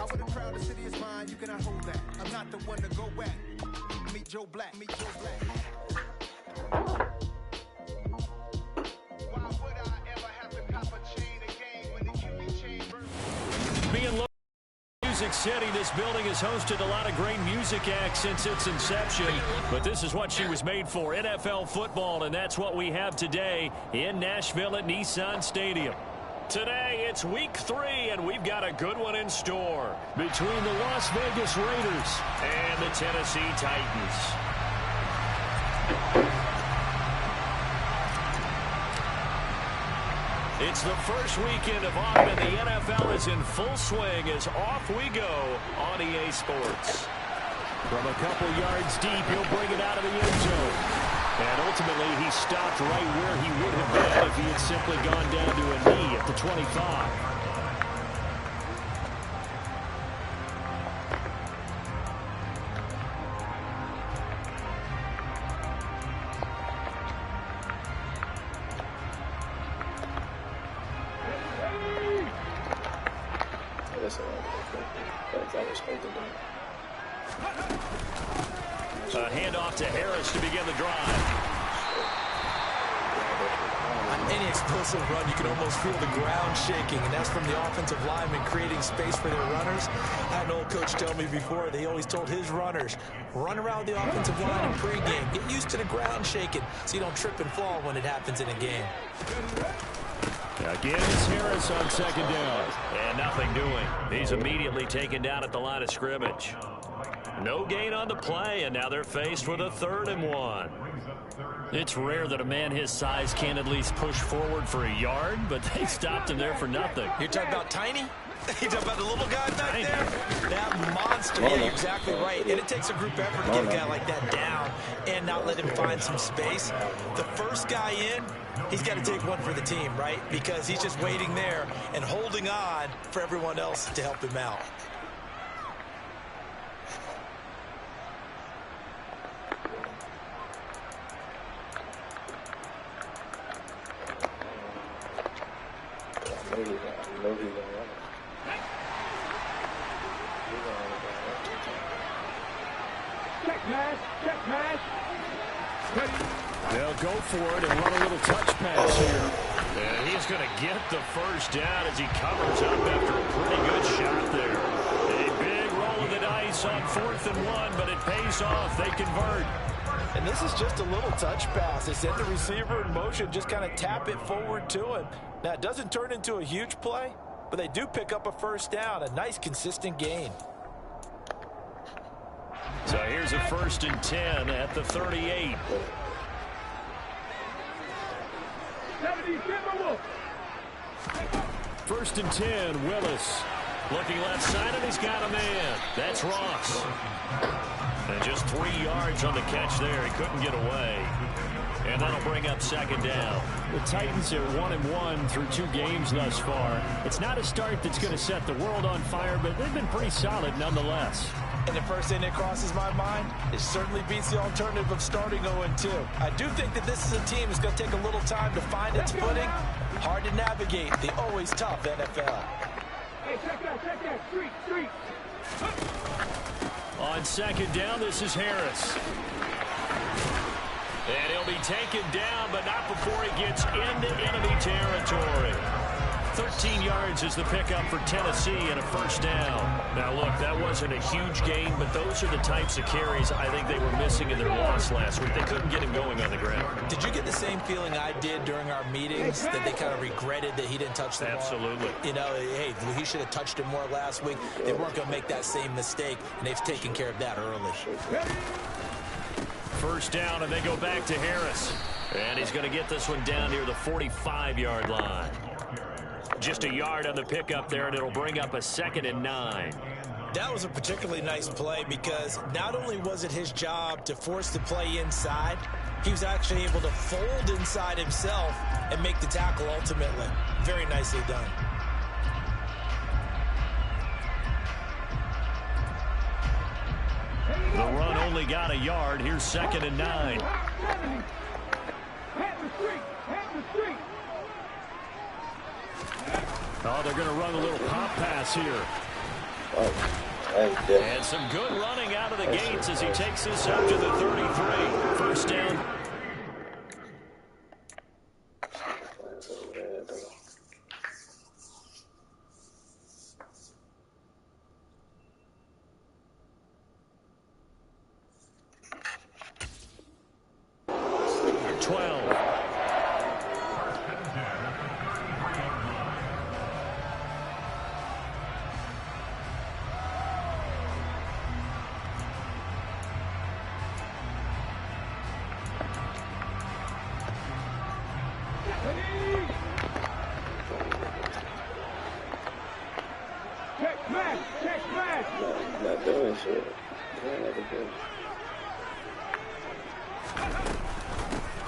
I would have crowned the city is mine, you cannot hold that. I'm not the one to go at. Meet Joe Black, meet Joe Black. Why would I ever have to cop a chain again when the QB chain burst? Being low Music City, this building has hosted a lot of great music acts since its inception, but this is what she was made for, NFL football, and that's what we have today in Nashville at Nissan Stadium. Today, it's week 3, and we've got a good one in store between the Las Vegas Raiders and the Tennessee Titans. It's the first weekend of autumn, and the NFL is in full swing as off we go on EA Sports. From a couple yards deep, he'll bring it out of the end zone. And ultimately, he stopped right where he would have been if he had simply gone down to a knee at the 25. A handoff to Harris to begin the drive. On any explosive run, you can almost feel the ground shaking, and that's from the offensive linemen creating space for their runners. I had an old coach tell me before, they always told his runners, run around the offensive line in pregame. Get used to the ground shaking so you don't trip and fall when it happens in a game. Again, it's Harris on second down. And nothing doing. He's immediately taken down at the line of scrimmage. No gain on the play, and now they're faced with a 3rd and 1. It's rare that a man his size can at least push forward for a yard, but they stopped him there for nothing. You're talking about tiny? You're talking about the little guy back there? That monster. Yeah, you're exactly right. And it takes a group effort to get a guy like that down and not let him find some space. The first guy in, he's got to take one for the team, right? Because he's just waiting there and holding on for everyone else to help him out. They'll go for it and run a little touch pass here. And he's going to get the first down as he covers up after a pretty good shot there. A big roll of the dice on 4th and 1, but it pays off. They convert. And this is just a little touch pass. They send the receiver in motion, just kind of tap it forward to him. Now, it doesn't turn into a huge play, but they do pick up a first down, a nice, consistent gain. So here's a 1st and 10 at the 38. First and 10, Willis. Looking left side, and he's got a man. That's Ross. And just 3 yards on the catch there. He couldn't get away. And that'll bring up 2nd down. The Titans are 1-1 through 2 games thus far. It's not a start that's going to set the world on fire, but they've been pretty solid nonetheless. And the first thing that crosses my mind, it certainly beats the alternative of starting 0-2. I do think that this is a team that's going to take a little time to find its footing. Hard to navigate the always tough NFL. Hey, check that, street. On 2nd down, this is Harris. And he'll be taken down, but not before he gets into enemy territory. 13 yards is the pickup for Tennessee and a first down. Now, look, that wasn't a huge gain, but those are the types of carries I think they were missing in their loss last week. They couldn't get him going on the ground. Did you get the same feeling I did during our meetings, that they kind of regretted that he didn't touch the ball? Absolutely. You know, hey, he should have touched it more last week. They weren't going to make that same mistake, and they've taken care of that early. First down, and they go back to Harris. And he's going to get this one down near the 45-yard line. Just a yard on the pickup there, and it'll bring up a 2nd and 9. That was a particularly nice play because not only was it his job to force the play inside, he was actually able to fold inside himself and make the tackle ultimately. Very nicely done. The run only got a yard. Here's 2nd and 9. Oh, they're going to run a little pop pass here. And some good running out of the gates as he takes this up to the 33. First down. Not doing shit.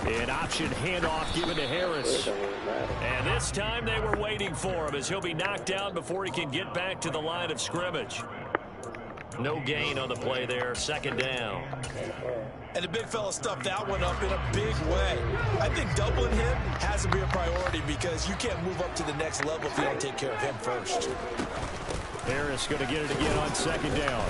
An option handoff given to Harris. And this time they were waiting for him as he'll be knocked down before he can get back to the line of scrimmage. No gain on the play there. Second down. And the big fella stuffed that one up in a big way. I think doubling him has to be a priority because you can't move up to the next level if you don't take care of him first. Harris going to get it again on second down.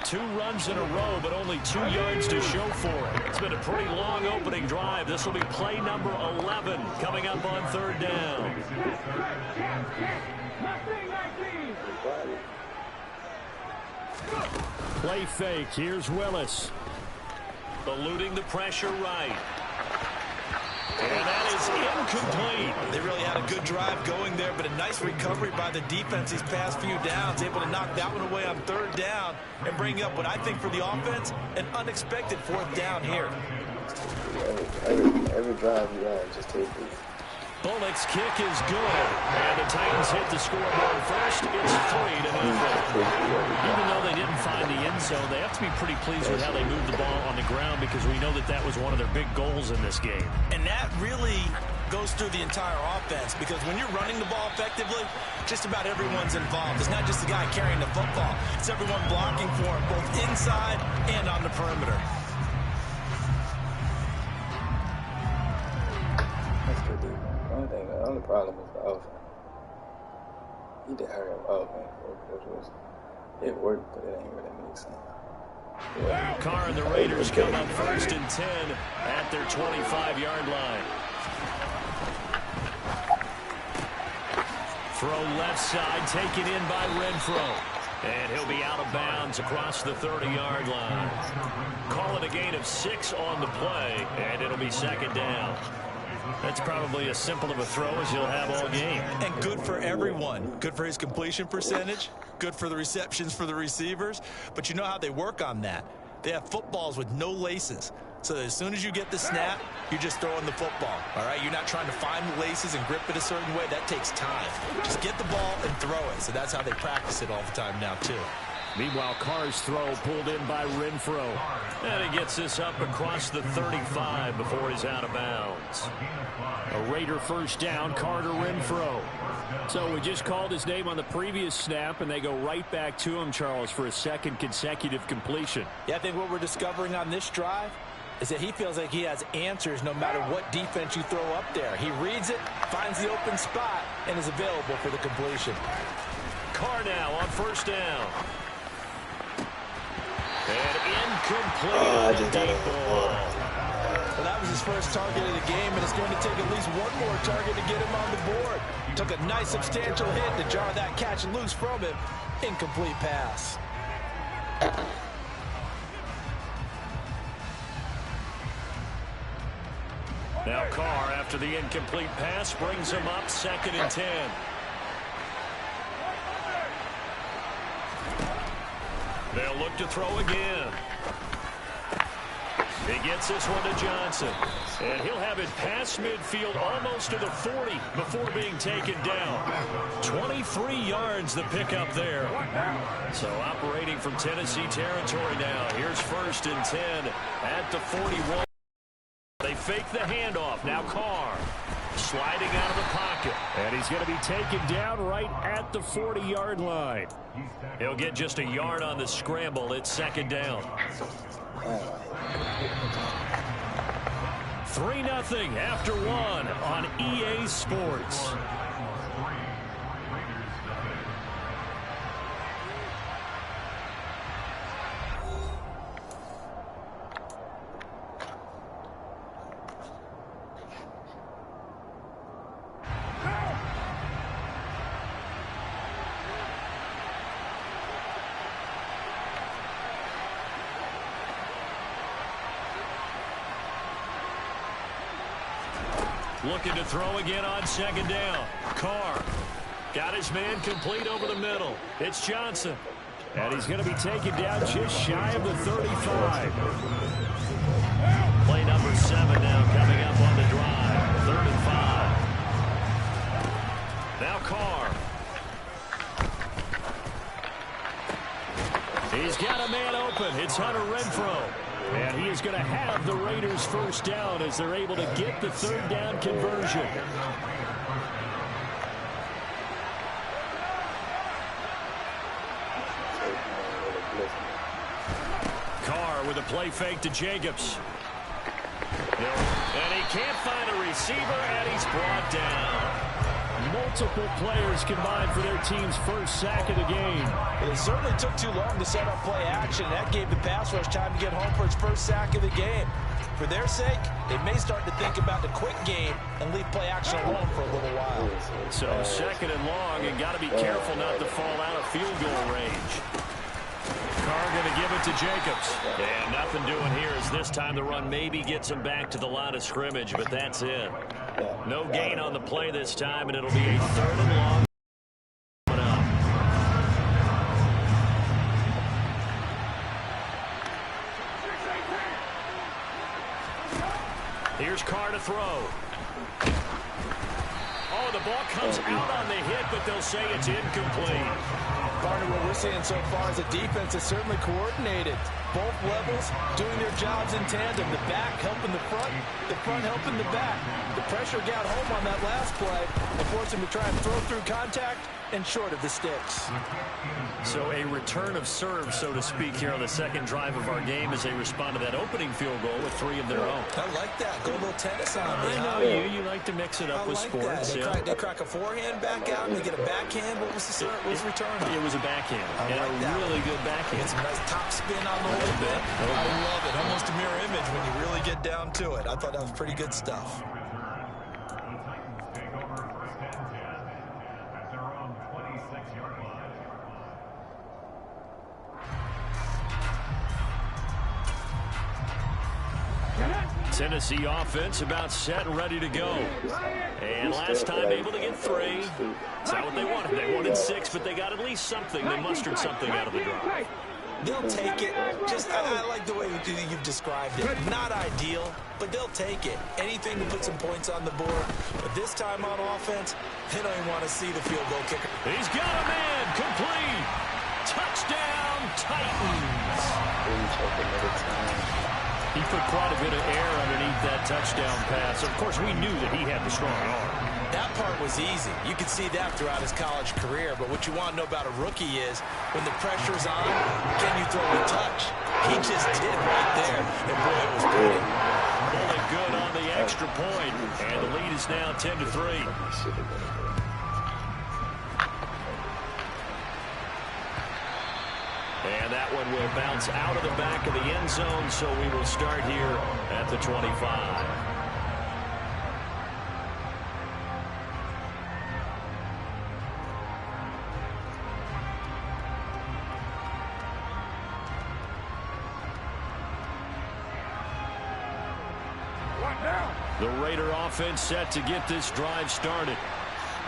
2 runs in a row, but only 2 yards to show for it. It's been a pretty long opening drive. This will be play number 11 coming up on third down. Play fake. Here's Willis. Eluding the pressure right. And that is incomplete. They really had a good drive going there, but a nice recovery by the defense these past few downs, able to knock that one away on third down and bring up what I think for the offense, an unexpected fourth down here. Every drive you have, just take it. Bullock's kick is good. And the Titans hit the scoreboard first. It's 3-0. Even though they didn't find the end zone, they have to be pretty pleased with how they moved the ball on the ground because we know that that was one of their big goals in this game. And that really goes through the entire offense because when you're running the ball effectively, just about everyone's involved. It's not just the guy carrying the football. It's everyone blocking for him, both inside and on the perimeter. The only problem is the offense. He did hurry up offense, which was, it worked, but it ain't really make sense. Yeah. Carr and the Raiders come up first and 10 at their 25-yard line. Throw left side, taken in by Renfro. And he'll be out of bounds across the 30-yard line. Call it a gain of 6 on the play, and it'll be second down. That's probably as simple of a throw as you'll have all game. And good for everyone. Good for his completion percentage. Good for the receptions for the receivers. But you know how they work on that. They have footballs with no laces. So as soon as you get the snap, you're just throwing the football. All right? You're not trying to find the laces and grip it a certain way. That takes time. Just get the ball and throw it. So that's how they practice it all the time now, too. Meanwhile, Carr's throw pulled in by Renfro. And he gets this up across the 35 before he's out of bounds. A Raider first down, Carter Renfro. So we just called his name on the previous snap, and they go right back to him, Charles, for a second consecutive completion. Yeah, I think what we're discovering on this drive is that he feels like he has answers no matter what defense you throw up there. He reads it, finds the open spot, and is available for the completion. Carr now on first down. And incomplete on the deep ball. Well, that was his first target of the game, and it's going to take at least one more target to get him on the board. Took a nice substantial hit to jar that catch loose from him. Incomplete pass. Now Carr, after the incomplete pass, brings him up second and 10. They'll look to throw again. He gets this one to Johnson. And he'll have it past midfield almost to the 40 before being taken down. 23 yards the pickup there. So operating from Tennessee territory now. Here's first and 10 at the 41. They fake the handoff. Now Carr sliding out of the pocket. And he's going to be taken down right at the 40-yard line. He'll get just a yard on the scramble. It's second down. 3-0 after one on EA Sports. Looking to throw again on second down. Carr got his man complete over the middle. It's Johnson. And he's going to be taken down just shy of the 35. Play number 7 now coming up on the drive. 3rd and 5. Now Carr. He's got a man open. It's Hunter Renfrow. And he is going to have the Raiders first down as they're able to get the 3rd down conversion. Carr with a play fake to Jacobs. And he can't find a receiver, and he's brought down. Multiple players combined for their team's first sack of the game. It certainly took too long to set up play action. That gave the pass rush time to get home for its first sack of the game. For their sake, they may start to think about the quick game and leave play action alone for a little while. So 2nd and long, and got to be careful not to fall out of field goal range. Carr going to give it to Jacobs. And nothing doing here as this time the run maybe gets him back to the line of scrimmage, but that's it. No gain on the play this time, and it'll be a 3rd and long. Here's Carr to throw. Oh, the ball comes out on the hit, but they'll say it's incomplete. Partner, what we're seeing so far is a defense that's certainly coordinated. Both levels doing their jobs in tandem. The back helping the front helping the back. The pressure got home on that last play and forced him to try and throw through contact and short of the sticks. So a return of serve, so to speak, here on the 2nd drive of our game as they respond to that opening field goal with 3 of their own. I like that. Go a little tennis on me. I know you like to mix it up with sports. They crack a forehand back out and they get a backhand. What was the return? It was a backhand. And a really good backhand. It's a nice top spin on the whole bit. I love it. Almost a mirror image when you really get down to it. I thought that was pretty good stuff. Tennessee offense about set and ready to go. And last time able to get 3. That's not what they wanted. They wanted 6, but they got at least something. They mustered something out of the drive. They'll take it. I like the way you've described it. Not ideal, but they'll take it. Anything to put some points on the board. But this time on offense, they don't even want to see the field goal kicker. He's got a man complete. Touchdown, Titans. He put quite a bit of air underneath that touchdown pass. Of course, we knew that he had the strong arm. That part was easy. You could see that throughout his college career. But what you want to know about a rookie is when the pressure's on, can you throw a touch? He just did right there. And boy, it was pretty. Pulling good on the extra point. And the lead is now 10-3. And that one will bounce out of the back of the end zone, so we will start here at the 25. The Raider offense set to get this drive started.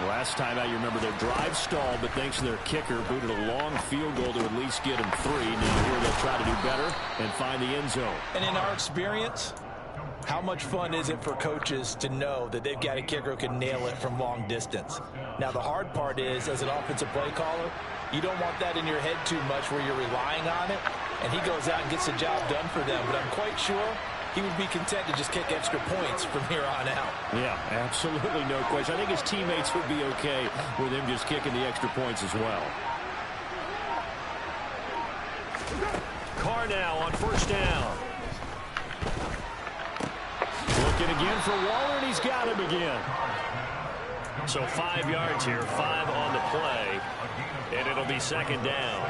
Last time out, you remember their drive stalled, but thanks to their kicker, booted a long field goal to at least get them 3. Now here they'll try to do better and find the end zone. And in our experience, how much fun is it for coaches to know that they've got a kicker who can nail it from long distance? Now, the hard part is, as an offensive play caller, you don't want that in your head too much where you're relying on it, and he goes out and gets the job done for them. But I'm quite sure he would be content to just kick extra points from here on out. Yeah, absolutely no question. I think his teammates would be okay with him just kicking the extra points as well. Carr now on first down. Looking again for Waller, and he's got him again. So 5 yards here, 5 on the play, and it'll be second down.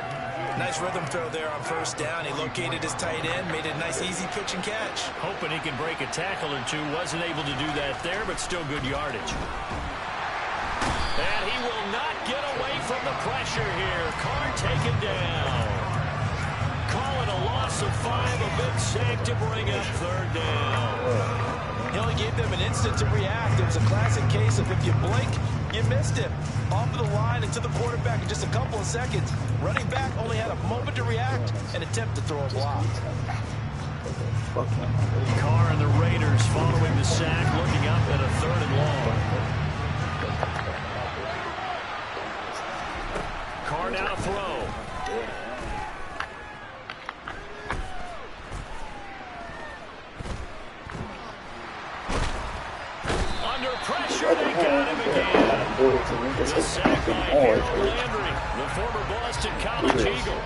Nice rhythm throw there on first down. He located his tight end, made it a nice easy pitch and catch. Hoping he can break a tackle or two. Wasn't able to do that there, but still good yardage. And he will not get away from the pressure here. Carr taken down. call it a loss of 5, a big sack to bring up third down. He only gave them an instant to react. It was a classic case of if you blink, you missed him. Off of the line and to the quarterback in just a couple of seconds. Running back only had a moment to react and attempt to throw a block. Carr and the Raiders following the sack, looking up at a 3rd and long. Carr now to throw. Under pressure, they got him again. The sack by Harold Landry, the former Boston College Eagle.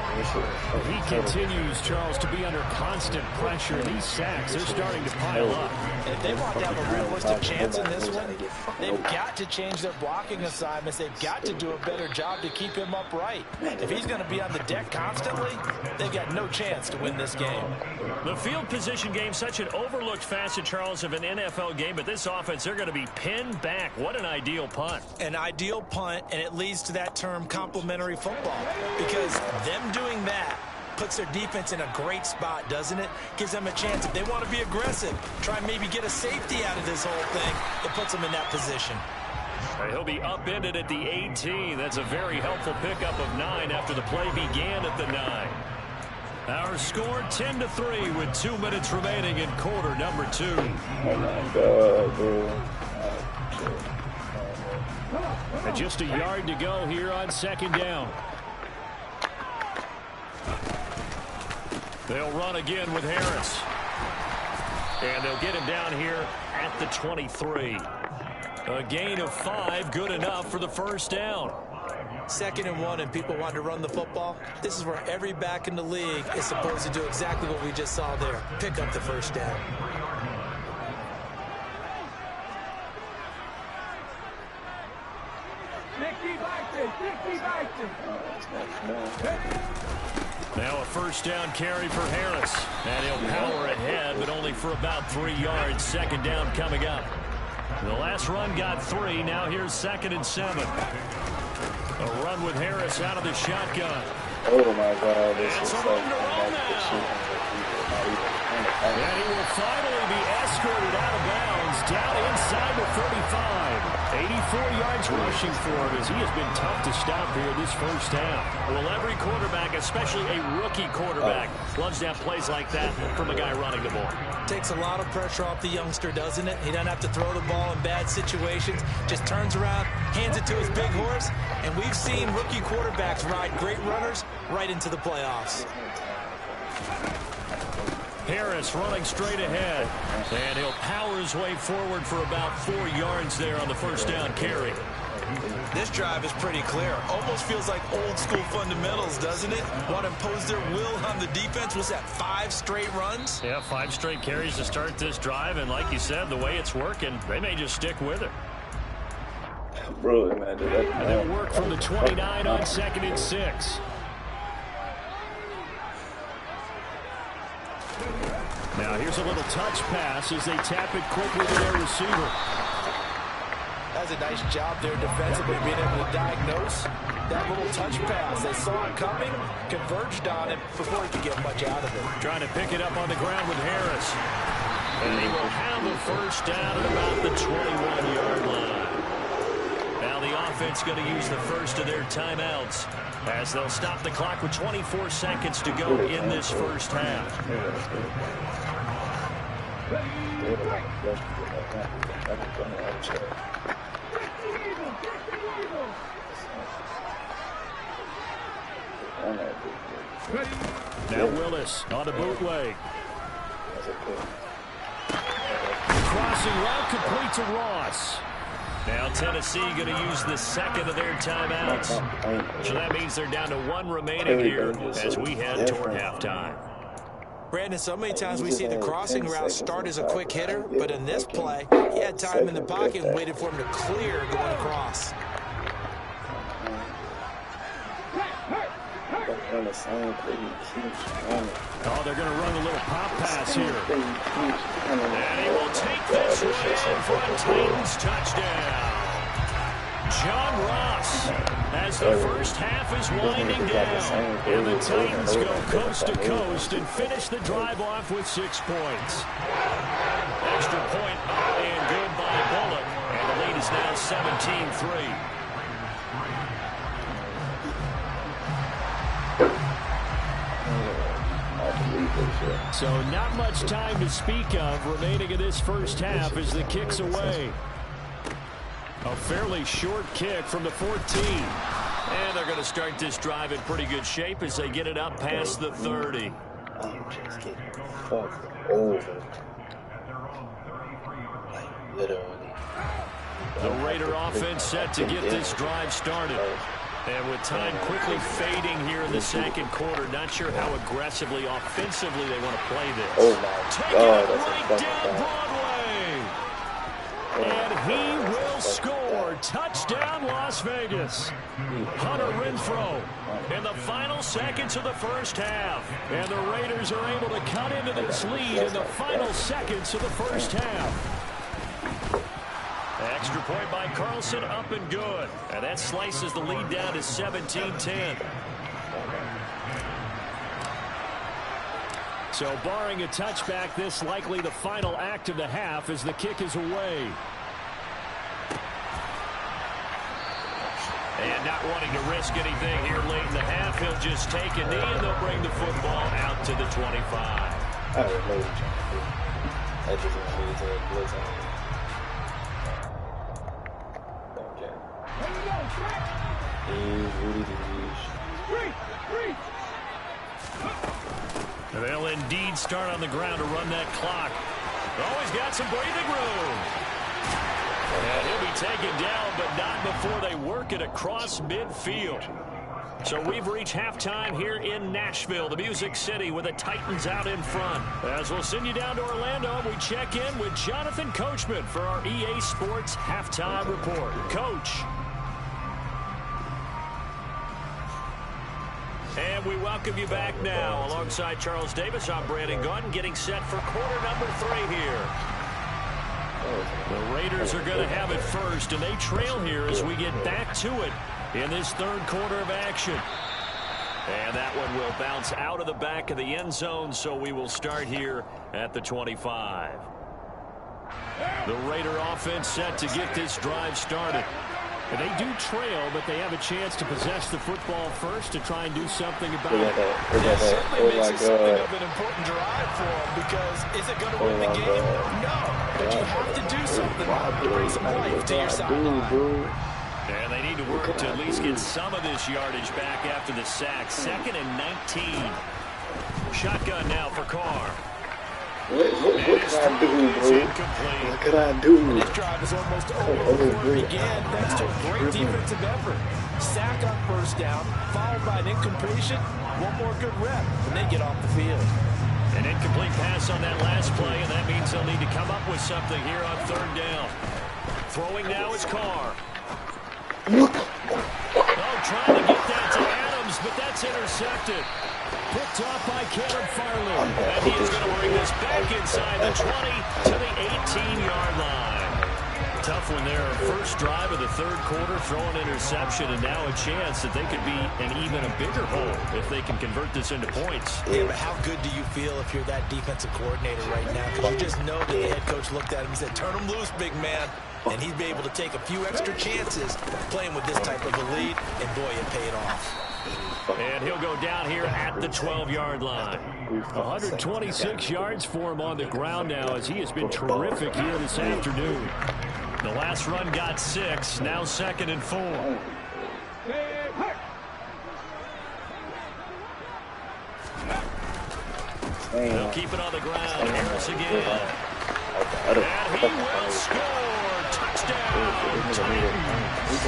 He continues, Charles, to be under constant pressure. These sacks, they're starting to pile up. If they want to have a realistic chance in this one, they've got to change their blocking assignments. They've got to do a better job to keep him upright. If he's going to be on the deck constantly, they've got no chance to win this game. The field position game, such an overlooked facet, Charles, of an NFL game, but this offense, they're going to be pinned back. What an ideal punt. An ideal punt, and it leads to that term complementary football, because them doing that puts their defense in a great spot, doesn't it? Gives them a chance. If they want to be aggressive, try and maybe get a safety out of this whole thing, it puts them in that position. He'll be upended at the 18. That's a very helpful pickup of 9 after the play began at the 9. Our score 10-3 with 2 minutes remaining in quarter number 2. Oh my God, dude. And just a yard to go here on 2nd down. They'll run again with Harris. And they'll get him down here at the 23. A gain of 5, good enough for the first down. 2nd and 1, and people want to run the football. This is where every back in the league is supposed to do exactly what we just saw there. Pick up the first down. Now a first down carry for Harris. And he'll power ahead, but only for about 3 yards. 2nd down coming up. The last run got 3. Now here's 2nd and 7. A run with Harris out of the shotgun. Oh my God, this is so And he will finally be escorted out of bounds down inside the 35. 84 yards rushing for him as he has been tough to stop here this first half. Well, every quarterback, especially a rookie quarterback, loves to have plays like that from a guy running the ball. Takes a lot of pressure off the youngster, doesn't it? He doesn't have to throw the ball in bad situations. Just turns around, hands it to his big horse. And we've seen rookie quarterbacks ride great runners right into the playoffs. Harris running straight ahead. And he'll power his way forward for about 4 yards there on the first down carry. This drive is pretty clear. Almost feels like old school fundamentals, doesn't it? Want to impose their will on the defense. Was that 5 straight runs? Yeah, 5 straight carries to start this drive. And like you said, the way it's working, they may just stick with it. Bro, man, and they'll work from the 29 on 2nd and 6. Now here's a little touch pass as they tap it quickly to their receiver. That's a nice job there defensively, being able to diagnose that little touch pass. They saw it coming, converged on it before he could get much out of it. Trying to pick it up on the ground with Harris. And he will have the first down at about the 21-yard line. Now the offense going to use the first of their timeouts as they'll stop the clock with 24 seconds to go in this first half. Now Willis on a bootleg. Crossing route complete to Ross. Now Tennessee going to use the second of their timeouts. So that means they're down to 1 remaining here as we head toward halftime. Brandon, so many times we see the crossing route start as a quick hitter, but in this play, he had time in the pocket and waited for him to clear going across. Oh, they're going to run a little pop pass here. And he will take this one for a Titans touchdown. John Ross, as the first half is winding down, and the Titans go coast to coast and finish the drive off with 6 points. Extra point up and good by Bullock, and the lead is now 17-3. So not much time to speak of remaining in this first half as the kick's away. A fairly short kick from the 14. And they're going to start this drive in pretty good shape as they get it up past the 30. I'm just getting fucked over. Like, literally. The Raider offense set to get this drive started. And with time quickly fading here in the second quarter, not sure how aggressively, offensively they want to play this. Oh my God, that's a down Broadway. And he will score. Touchdown, Las Vegas. Hunter Renfrow in the final seconds of the first half. And the Raiders are able to cut into this lead in the final seconds of the first half. Extra point by Carlson, up and good. And that slices the lead down to 17-10. So barring a touchback, this likely the final act of the half as the kick is away. And not wanting to risk anything here late in the half, he'll just take a knee and they'll bring the football out to the 25. I don't know what you're trying to do. That just means a blitz on me. They'll indeed start on the ground to run that clock. Always got some breathing room. And he'll be taken down, but not before they work it across midfield. So we've reached halftime here in Nashville, the Music City, with the Titans out in front. As we'll send you down to Orlando, we check in with Jonathan Coachman for our EA Sports Halftime Report. Coach. And we welcome you back now. Alongside Charles Davis, I'm Brandon Gunn, getting set for quarter number 3 here. The Raiders are going to have it first, and they trail here as we get back to it in this third quarter of action. And that one will bounce out of the back of the end zone, so we will start here at the 25. The Raider offense set to get this drive started. And they do trail, but they have a chance to possess the football first to try and do something about it. That certainly makes it something of an important drive for them, because is it going to win the game? No, but you have to do something to bring some life to your sideline. And they need to work to at least get some of this yardage back after the sack. 2nd and 19. Shotgun now for Carr. What can I do, bro? What can I do? This drive is almost over before it began, thanks to a great defensive effort. Sack on first down, followed by an incompletion. One more good rep, and they get off the field. An incomplete pass on that last play, and that means they'll need to come up with something here on 3rd down. Throwing now is Carr. Oh, trying to get that to Adams, but that's intercepted. Picked off by Caleb Farley. And he is going to bring this back inside the 20 to the 18-yard line. Tough one there. First drive of the third quarter, throwing interception, and now a chance that they could be an even a bigger hole if they can convert this into points. Yeah, but how good do you feel if you're that defensive coordinator right now? Because you just know that the head coach looked at him and said, turn him loose, big man. And he'd be able to take a few extra chances playing with this type of a lead, and boy, it paid off. And he'll go down here at the 12-yard line. 126 yards for him on the ground now, as he has been terrific here this afternoon. The last run got 6, now 2nd and 4. They'll keep it on the ground. Harris again. And he will score. Touchdown, Titans.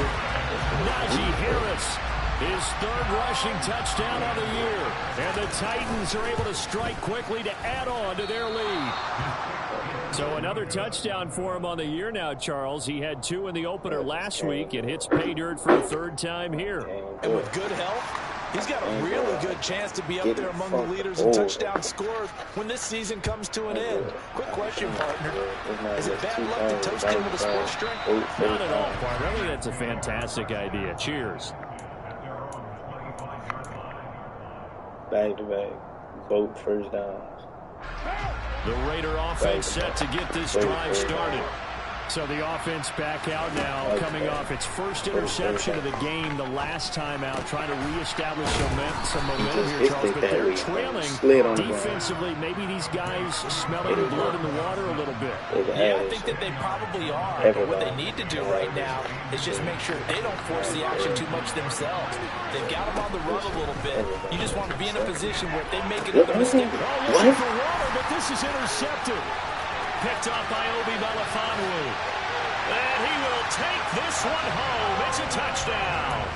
Najee Harris. His 3rd rushing touchdown of the year. And the Titans are able to strike quickly to add on to their lead. So another touchdown for him on the year now, Charles. He had 2 in the opener last week. It hits pay dirt for the 3rd time here. And with good health, He's got a really good chance to be up there among the leaders in touchdowns scored when this season comes to an end. Quick question, partner. Is it bad luck to toast him with a sports drink? Not at all, partner. I think that's a fantastic idea. Cheers. Back-to-back. Both first downs. The Raider offense set to get this drive started. So the offense back out now, coming off its first interception of the game the last time out, trying to reestablish some momentum here, Charles. But they're trailing defensively. Maybe these guys smelling the blood in the water a little bit. Yeah, I think that they probably are. But what they need to do right now is just make sure they don't force the action too much themselves. They've got them on the run a little bit. You just want to be in a position where if they make another mistake. Looking for water, but this is intercepted. Picked off by Obi Melifonwu. And he will take this one home. It's a touchdown.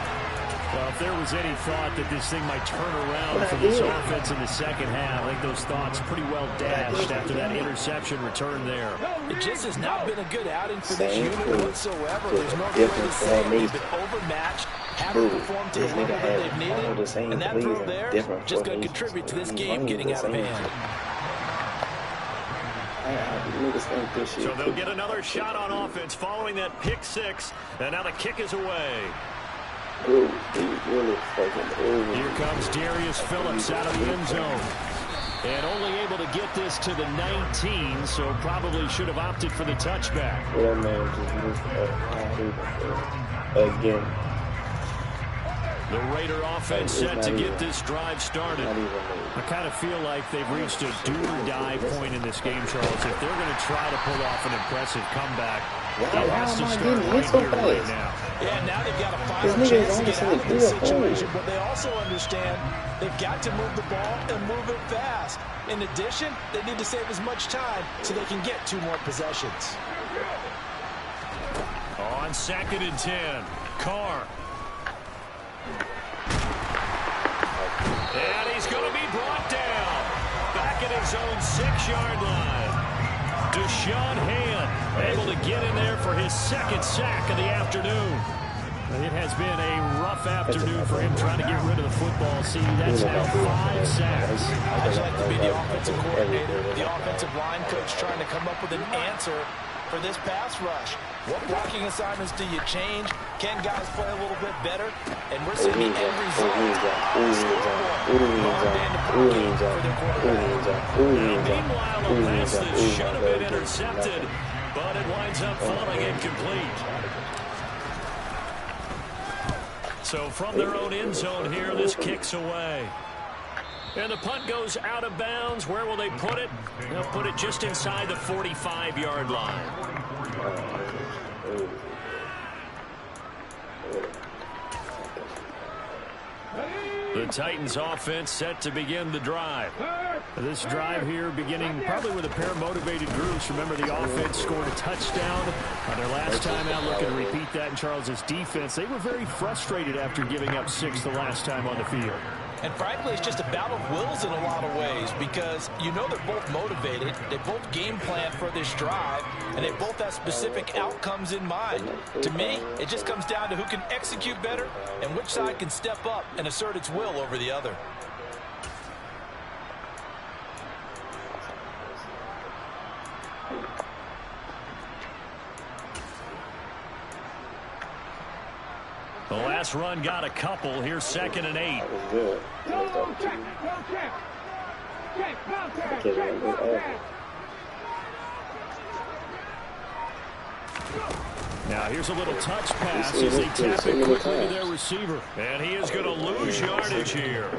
Well, if there was any thought that this thing might turn around for this offense in the second half, I think those thoughts pretty well dashed after that interception return there. It just has not been a good outing for this unit whatsoever. There's no way to say it. They've been overmatched, haven't performed to the level that they've needed, and that throw there is just going to contribute to this game getting out of hand. So they'll get another shot on offense following that pick six, and now the kick is away. Here comes Darius Phillips out of the end zone. And only able to get this to the 19, so probably should have opted for the touchback. Again. The Raider offense set to get this drive started. I kind of feel like they've reached a do-or-die point in this game, Charles. If they're going to try to pull off an impressive comeback, it has to start right here, right now. Yeah, now they've got a final chance to get out of this situation, but they also understand they've got to move the ball and move it fast. In addition, they need to save as much time so they can get 2 more possessions. On 2nd and 10, Carr. And he's going to be brought down. Back at his own 6-yard line. Deshaun Hand able to get in there for his 2nd sack of the afternoon. It has been a rough afternoon for him trying to get rid of the football. See, that's now 5 sacks. I'd just like to be the offensive coordinator, the offensive line coach trying to come up with an answer for this pass rush. What blocking assignments do you change? Can guys play a little bit better? And we're seeing the end result on the scoreboard. Meanwhile, a pass that should have been intercepted, but it winds up falling incomplete. So from their own end zone here, this kicks away. And the punt goes out of bounds. Where will they put it? They'll put it just inside the 45-yard line. The Titans offense set to begin the drive. This drive here beginning probably with a pair of motivated groups. Remember, the offense scored a touchdown on their last time out. Looking to repeat that in Charles's defense. They were very frustrated after giving up 6 the last time on the field. And frankly, it's just a battle of wills in a lot of ways because you know they're both motivated. They both game plan for this drive, and they both have specific outcomes in mind. To me, it just comes down to who can execute better and which side can step up and assert its will over the other. The last run got a couple. Here's 2nd and 8. Now here's a little touch pass as they tap it quickly to their receiver. And he is going to lose yardage here.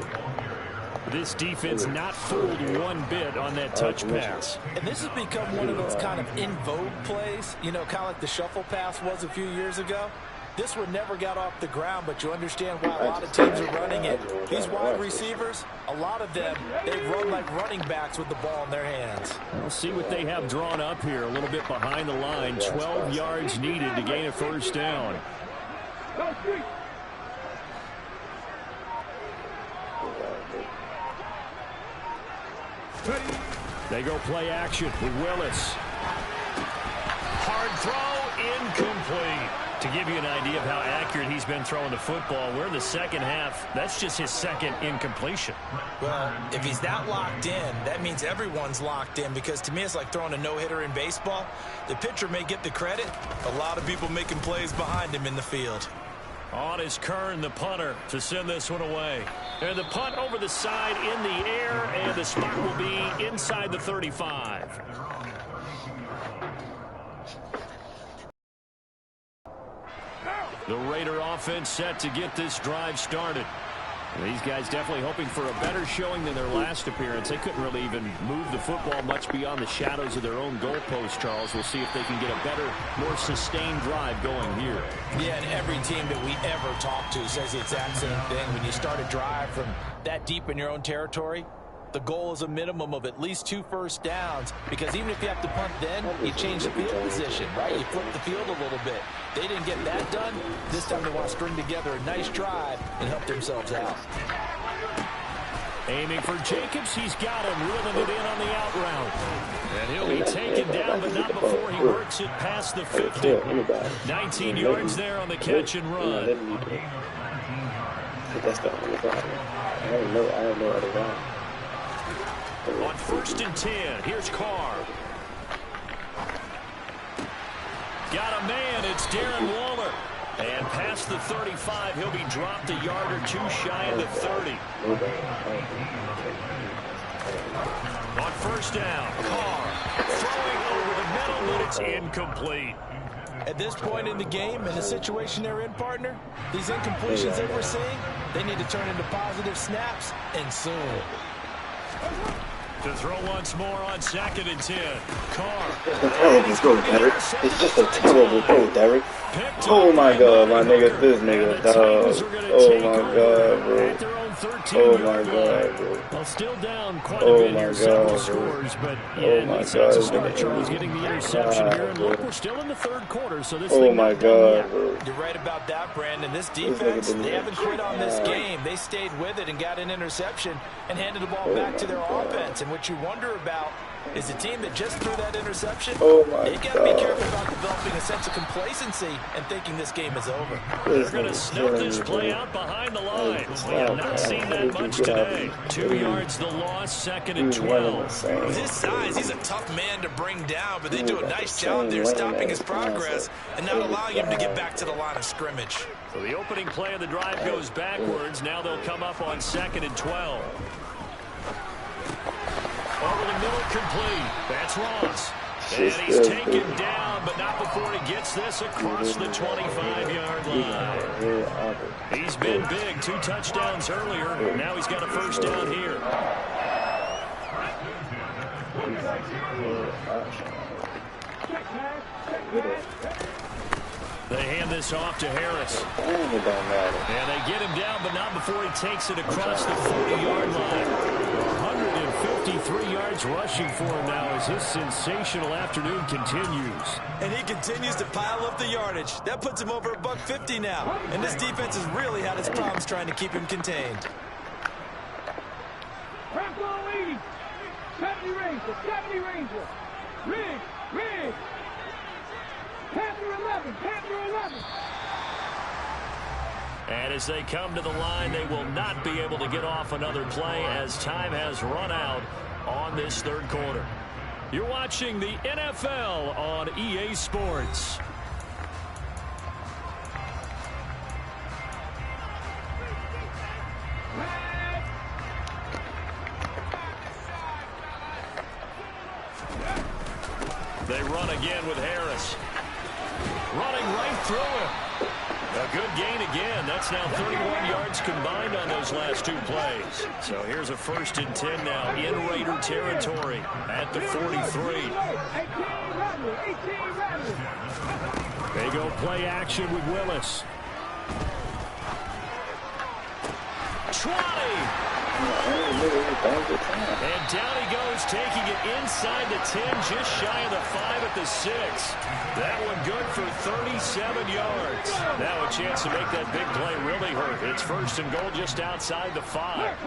This defense not fooled one bit on that touch pass. And this has become one of those kind of in vogue plays, you know, kind of like the shuffle pass was a few years ago. This one never got off the ground, but you understand why a lot of teams are running it. These wide receivers, a lot of them, they run like running backs with the ball in their hands. We'll see what they have drawn up here. A little bit behind the line. 12 yards needed to gain a first down. They go play action with Willis. Hard throw, incomplete. To give you an idea of how accurate he's been throwing the football, we're in the second half. That's just his second incompletion. Well, if he's that locked in, that means everyone's locked in, because to me it's like throwing a no-hitter in baseball. The pitcher may get the credit, a lot of people making plays behind him in the field. On is Kern, the punter, to send this one away. And the punt over the side in the air, and the spot will be inside the 35. The Raider offense set to get this drive started. These guys definitely hoping for a better showing than their last appearance. They couldn't really even move the football much beyond the shadows of their own goalpost, Charles. We'll see if they can get a better, more sustained drive going here. Yeah, and every team that we ever talk to says the exact same thing. When you start a drive from that deep in your own territory, the goal is a minimum of at least 2 first downs, because even if you have to punt then, you change the field position, right? You flip the field a little bit. They didn't get that done. This time they want to string together a nice drive and help themselves out. Aiming for Jacobs. He's got him, reeling it in on the out route. And he'll be taken down, but not before he works it past the 50. 19 yards there on the catch and run. That's the only problem. I don't know other route. On 1st and 10, here's Carr. Got a man, it's Darren Waller. And past the 35, he'll be dropped a yard or 2 shy of the 30. On 1st down, Carr throwing over the middle, but it's incomplete. At this point in the game, in the situation they're in, partner, these incompletions that we're seeing, they need to turn into positive snaps, and soon. To throw once more on 2nd and 10. Carr. Terrible throw, Derek. It's just a terrible throw, Derek. Oh my God, my nigga, this nigga, dog. Oh my God, bro. Oh my God, bro. Well, still down quite a bit here, several scores, but yeah, he sets a start. Charles getting the interception here, and look, we're still in the 3rd quarter, so this thing not done yet. You're right about that, Brandon. This defense, they haven't quit on this game. They stayed with it and got an interception and handed the ball back to their offense. And what you wonder about is a team that just threw that interception. They've got to be careful about developing a sense of complacency and thinking this game is over. They're going to snuff this play out behind the line. We have not seen that much today. 2 yards the loss, 2nd and 12. With his size, he's a tough man to bring down, but they do a nice job there stopping his progress and not allowing him to get back to the line of scrimmage. So the opening play of the drive goes backwards. Now they'll come up on 2nd and 12. Over the middle, complete. That's Ross. And he's taken down, but not before he gets this across the 25-yard line. He's been big. 2 touchdowns earlier. Now he's got a 1st down here. They hand this off to Harris. And they get him down, but not before he takes it across the 40-yard line. 153 yards rushing for him now as his sensational afternoon continues. And he continues to pile up the yardage. That puts him over $150 now. And this defense has really had its problems trying to keep him contained. Rambo 80. 70 Ranger. 70 Ranger. Rig. Panther 11. Panther 11. And as they come to the line, they will not be able to get off another play as time has run out on this 3rd quarter. You're watching the NFL on EA Sports. They run again with Harris. Running right through him. A good gain again. That's now 31 yards combined on those last 2 plays. So here's a 1st and 10 now in Raider territory at the 43. They go play action with Willis. 20. And down he goes, taking it inside the 10, just shy of the 5 at the 6. That one good for 37 yards. Now a chance to make that big play really hurt. It's 1st and goal just outside the 5.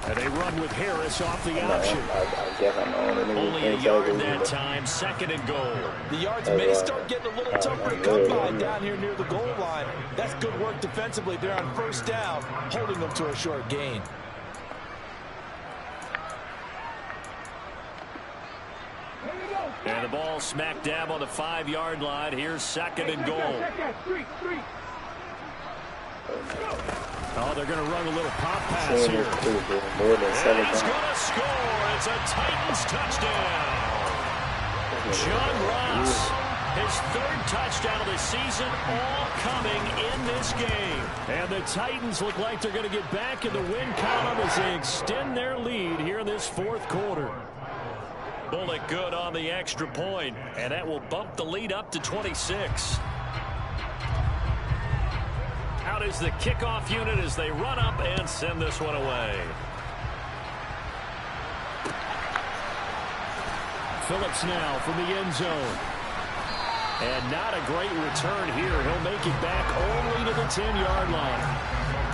And they run run with Harris off the option. I guess I'm the only Only a yard that time, 2nd and goal. The yards may start getting a little tougher to come by down here near the goal line. That's good work defensively. They're on 1st down, holding them to a short gain. And the ball smack dab on the 5-yard line. Here's 2nd and goal. Oh, they're going to run a little pop pass here. And he's going to score. It's a Titans touchdown. John Ross, his 3rd touchdown of the season, all coming in this game. And the Titans look like they're going to get back in the win column as they extend their lead here in this 4th quarter. Bullock good on the extra point, and that will bump the lead up to 26. Out is the kickoff unit as they run up and send this one away. Phillips now from the end zone. And not a great return here. He'll make it back only to the 10-yard line.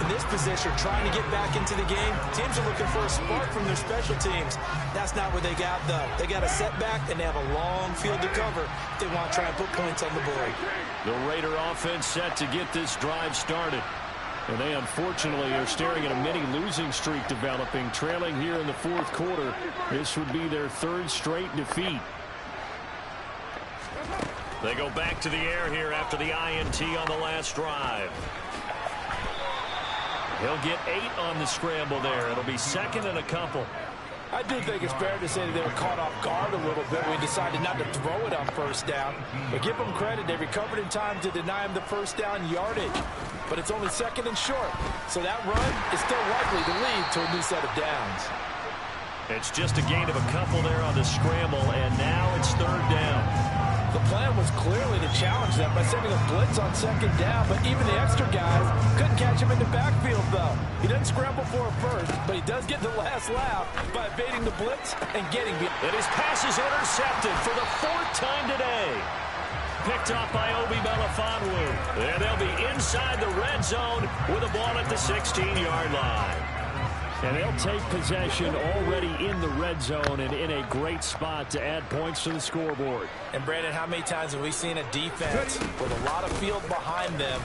In this position, trying to get back into the game, teams are looking for a spark from their special teams. That's not what they got, though. They got a setback, and they have a long field to cover if they want to try and put points on the board. The Raider offense set to get this drive started. And they, unfortunately, are staring at a mini losing streak developing, trailing here in the 4th quarter. This would be their 3rd straight defeat. They go back to the air here after the INT on the last drive. He'll get 8 on the scramble there. It'll be 2nd and a couple. I do think it's fair to say that they were caught off guard a little bit. We decided not to throw it on 1st down. But give them credit. They recovered in time to deny him the 1st down yardage. But it's only 2nd and short. So that run is still likely to lead to a new set of downs. It's just a gain of a couple there on the scramble, and now it's 3rd down. The plan was clearly to challenge them by sending a blitz on 2nd down, but even the extra guys couldn't catch him in the backfield, though. He doesn't scramble for it first, but he does get the last laugh by evading the blitz and getting behind. And his pass is intercepted for the 4th time today. Picked off by Obi Melifonwu. And they'll be inside the red zone with a ball at the 16-yard line. And they'll take possession already in the red zone and in a great spot to add points to the scoreboard. And, Brandon, how many times have we seen a defense with a lot of field behind them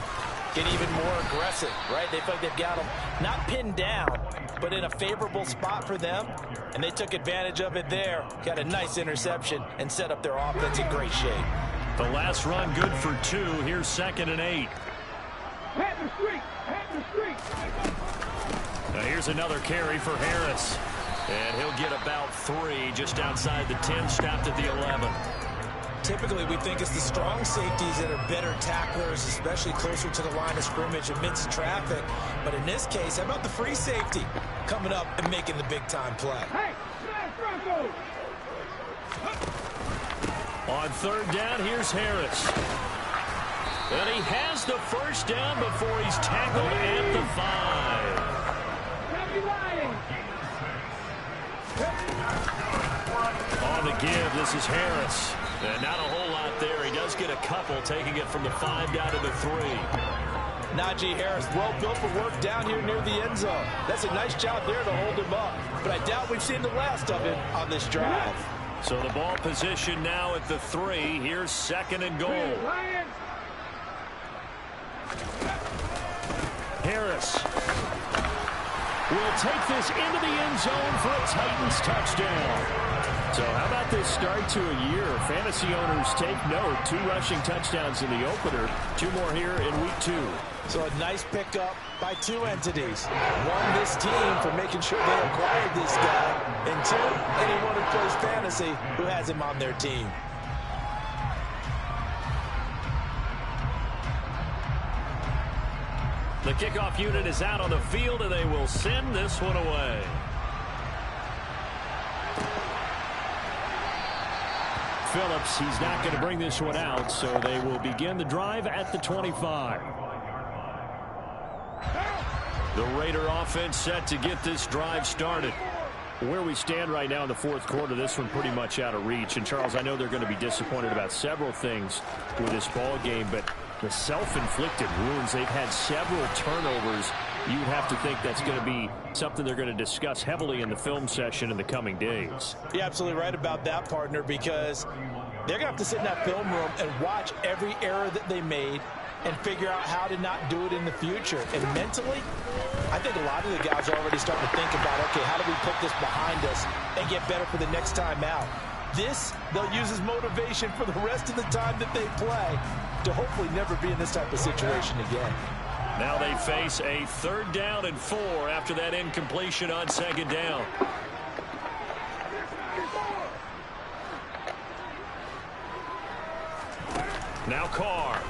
get even more aggressive, right? They feel like they've got them not pinned down, but in a favorable spot for them, and they took advantage of it there. Got a nice interception and set up their offense in great shape. The last run good for 2. Here's 2nd and 8. Now here's another carry for Harris. And he'll get about 3 just outside the 10, stopped at the 11. Typically, we think it's the strong safeties that are better tacklers, especially closer to the line of scrimmage amidst traffic. But in this case, how about the free safety coming up and making the big-time play? On 3rd down, here's Harris. And he has the 1st down before he's tackled at the 5. On the give, this is Harris. And not a whole lot there. He does get a couple, taking it from the 5 down to the 3. Najee Harris, well built for work down here near the end zone. That's a nice job there to hold him up. But I doubt we've seen the last of him on this drive. So the ball position now at the 3. Here's 2nd and goal. Harris will take this into the end zone for a Titans touchdown. So how about this start to a year? Fantasy owners take note. 2 rushing touchdowns in the opener. 2 more here in week 2. So a nice pickup by 2 entities. 1, this team for making sure they acquired this guy. And 2, anyone who plays fantasy who has him on their team. The kickoff unit is out on the field, and they will send this one away. Phillips, he's not going to bring this one out, so they will begin the drive at the 25. The Raider offense set to get this drive started. Where we stand right now in the 4th quarter, this one pretty much out of reach. And, Charles, I know they're going to be disappointed about several things with this ball game, but the self-inflicted wounds, they've had several turnovers you'd have to think that's going to be something they're going to discuss heavily in the film session in the coming days. You're absolutely right about that, partner, because they're going to have to sit in that film room and watch every error that they made and figure out how to not do it in the future. And mentally, I think a lot of the guys are already starting to think about, okay, how do we put this behind us and get better for the next time out? This, they'll use as motivation for the rest of the time that they play to hopefully never be in this type of situation again. Now they face a 3rd down and 4 after that incompletion on 2nd down. Now Carr.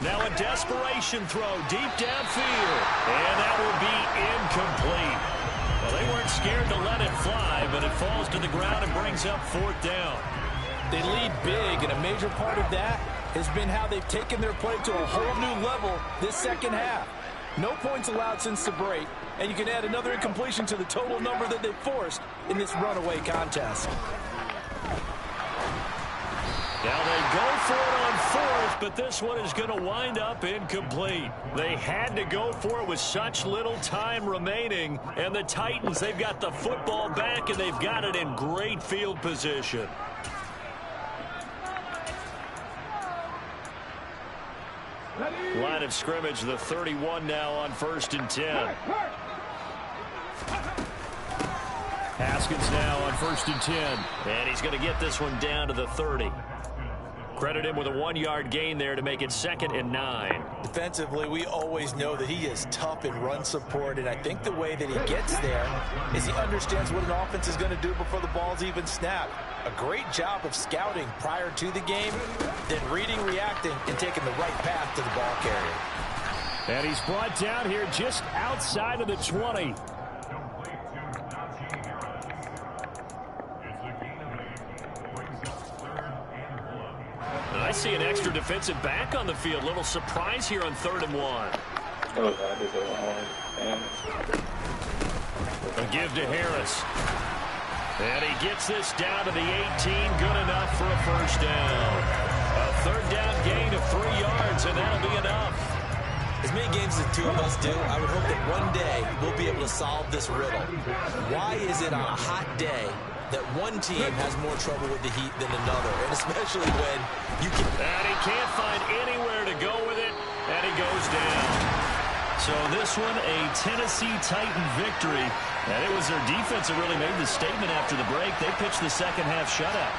Now a desperation throw deep downfield. And that will be incomplete. Well, they weren't scared to let it fly, but it falls to the ground and brings up 4th down. They lead big, and a major part of that has been how they've taken their play to a whole new level this second half. No points allowed since the break, and you can add another incompletion to the total number that they forced in this runaway contest. Now they go for it on 4th, but this one is going to wind up incomplete. They had to go for it with such little time remaining, and the Titans, they've got the football back, and they've got it in great field position. Line of scrimmage, the 31 now on 1st and 10. Haskins now on 1st and 10. And he's going to get this one down to the 30. Credit him with a 1-yard gain there to make it 2nd and 9. Defensively, we always know that he is tough in run support, and I think the way that he gets there is he understands what an offense is going to do before the ball's even snapped. A great job of scouting prior to the game, then reading, reacting, and taking the right path to the ball carrier. And he's brought down here just outside of the 20. And I see an extra defensive back on the field. Little surprise here on 3rd and 1. A give to Harris. And he gets this down to the 18. Good enough for a 1st down. A 3rd down gain of 3 yards, and that'll be enough. As many games as the two of us do, I would hope that one day we'll be able to solve this riddle. Why is it on a hot day that one team has more trouble with the heat than another, and especially when you can... And he can't find anywhere to go with it, and he goes down. So this one, a Tennessee Titan victory, and it was their defense that really made the statement after the break. They pitched the second half shutout.